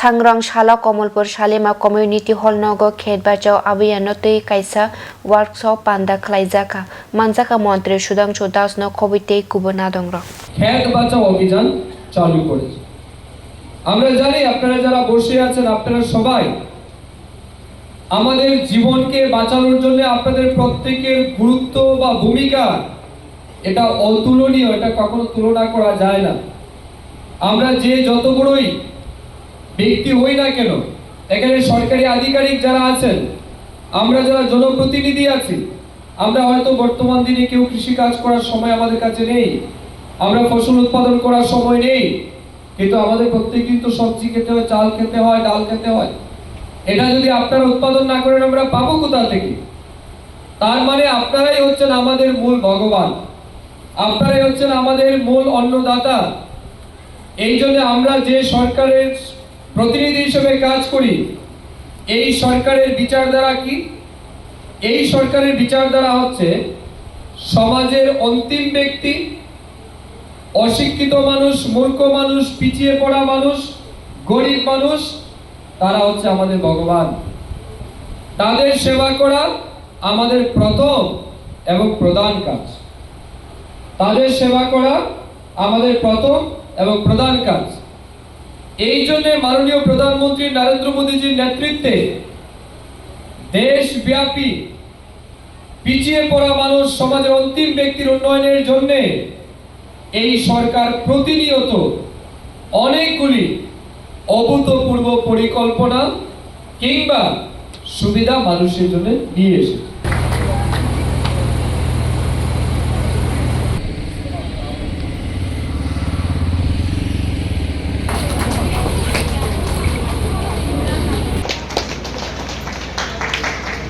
सांग्रां शाला Kamalpur शालिमा community hall नगो खेत बाजाव अभियान तै कायसा वर्कशॉप पांदा खलाइजाका मानजाका मंत्री सुधांशु दास न कविते कुबना दंग्र खेत বাঁচাও অভিযান চালু করেছে। আমরা জানি আপনারা যারা বসে আছেন আপনারা সবাই আমাদের জীবনকে বাঁচানোর জন্য আপনাদের প্রত্যেকের গুরুত্ব বা ভূমিকা এটা অতুলনীয়, এটা কখনো তুলনা করা যায় না। আমরা যে যত বড়ই ব্যক্তি হই না কেন, এখানে সরকারি আধিকারিক যারা আছেন, আমরা যারা জনপ্রতিনিধি আছি, আমরা হয়তো বর্তমান দিনে কেউ কৃষি কাজ করার সময় আমাদের কাছে নেই, আমরা ফসল উৎপাদন করার সময় নেই, কিন্তু আমাদের প্রত্যেকদিন তো সবজি খেতে হয়, চাল খেতে হয়, ডাল খেতে হয়। এটা যদি আপনারা উৎপাদন না করেন আমরা পাবো কোথা থেকে? তার মানে আপনারাই হচ্ছেন আমাদের মূল ভগবান, আপনারাই হচ্ছেন আমাদের মূল অন্নদাতা। এই জন্য আমরা যে সরকারের প্রতিনিধি হিসেবে কাজ করি, এই সরকারের বিচারধারা কি? এই সরকারের বিচারধারা হচ্ছে সমাজের অন্তিম ব্যক্তি, অশিক্ষিত মানুষ, মূর্খ মানুষ, পিছিয়ে পড়া মানুষ, গরিব মানুষ, তারা হচ্ছে আমাদের ভগবান। তাদের সেবা করা আমাদের প্রথম এবং প্রধান কাজ। তাদের সেবা করা আমাদের প্রথম এবং প্রধান কাজ। এই জন্য মাননীয় প্রধানমন্ত্রী নরেন্দ্র মোদীজির নেতৃত্বে দেশব্যাপী পিছিয়ে পড়া মানুষ, সমাজের অন্তিম ব্যক্তির উন্নয়নের জন্য এই সরকার প্রতিনিয়ত অনেকগুলি অভূতপূর্ব পরিকল্পনা কিংবা সুবিধা মানুষের জন্য নিয়ে এসেছে।